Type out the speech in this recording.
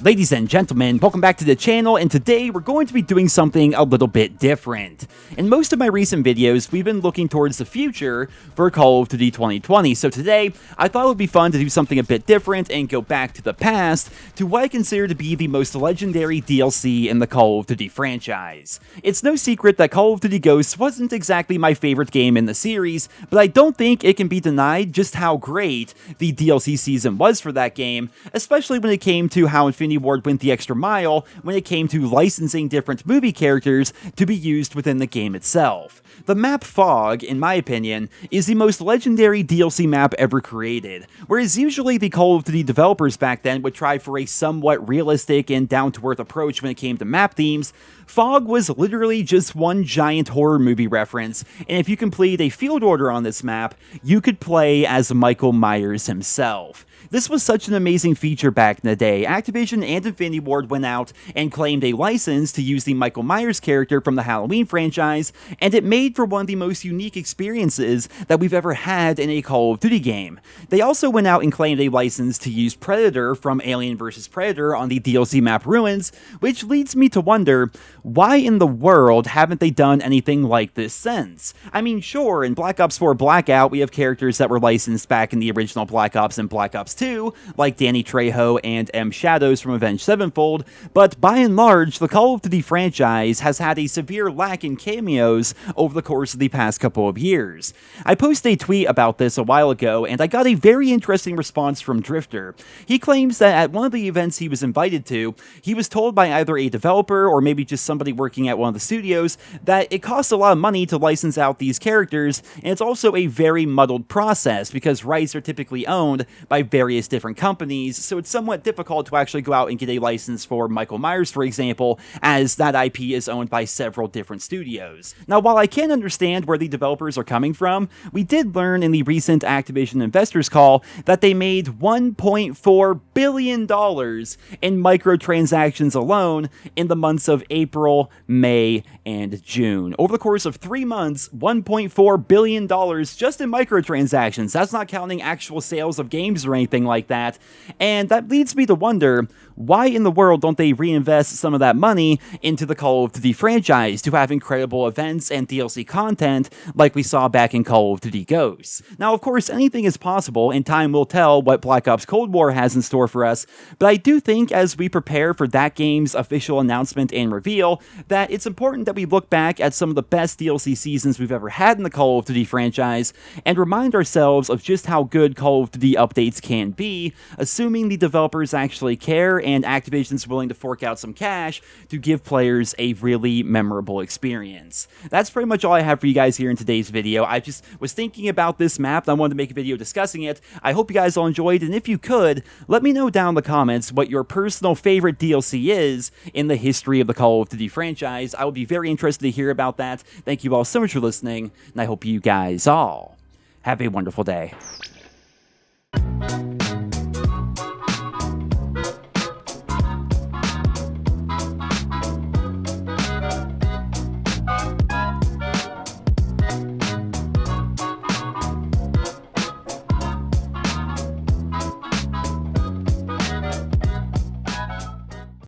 Ladies and gentlemen, welcome back to the channel, and today we're going to be doing something a little bit different. In most of my recent videos, we've been looking towards the future for Call of Duty 2020, so today I thought it would be fun to do something a bit different and go back to the past to what I consider to be the most legendary DLC in the Call of Duty franchise. It's no secret that Call of Duty Ghosts wasn't exactly my favorite game in the series, but I don't think it can be denied just how great the DLC season was for that game, especially when it came to how Infinity Ward went the extra mile when it came to licensing different movie characters to be used within the game itself. The map Fog, in my opinion, is the most legendary DLC map ever created, whereas usually the Call of Duty developers back then would try for a somewhat realistic and down-to-earth approach when it came to map themes. Fog was literally just one giant horror movie reference, and if you complete a field order on this map, you could play as Michael Myers himself. This was such an amazing feature back in the day. Activision and Infinity Ward went out and claimed a license to use the Michael Myers character from the Halloween franchise, and it made for one of the most unique experiences that we've ever had in a Call of Duty game. They also went out and claimed a license to use Predator from Alien vs. Predator on the DLC map Ruins, which leads me to wonder, why in the world haven't they done anything like this since? I mean, sure, in Black Ops 4 Blackout, we have characters that were licensed back in the original Black Ops and Black Ops 2, like Danny Trejo and M. Shadows from Avenged Sevenfold, but by and large, the Call of Duty franchise has had a severe lack in cameos over the course of the past couple of years. I posted a tweet about this a while ago, and I got a very interesting response from Drifter. He claims that at one of the events he was invited to, he was told by either a developer or maybe just somebody working at one of the studios that it costs a lot of money to license out these characters, and it's also a very muddled process because rights are typically owned by various different companies, so it's somewhat difficult to actually go out and get a license for Michael Myers, for example, as that IP is owned by several different studios. Now, while I can understand where the developers are coming from, we did learn in the recent Activision investors call that they made $1.4 billion in microtransactions alone in the months of April, May, and June. Over the course of 3 months, $1.4 billion just in microtransactions. That's not counting actual sales of games or anything like that. And that leads me to wonder, why in the world don't they reinvest some of that money into the Call of Duty franchise to have incredible events and DLC content like we saw back in Call of Duty Ghosts? Now, of course, anything is possible, and time will tell what Black Ops Cold War has in store for us, but I do think as we prepare for that game's official announcement and reveal, that it's important that we look back at some of the best DLC seasons we've ever had in the Call of Duty franchise and remind ourselves of just how good Call of Duty updates can be, assuming the developers actually care and Activision's willing to fork out some cash to give players a really memorable experience. That's pretty much all I have for you guys here in today's video. I just was thinking about this map and I wanted to make a video discussing it. I hope you guys all enjoyed, and if you could, let me know down in the comments what your personal favorite DLC is in the history of the Call of Duty franchise. I would be very interested to hear about that. Thank you all so much for listening, and I hope you guys all have a wonderful day.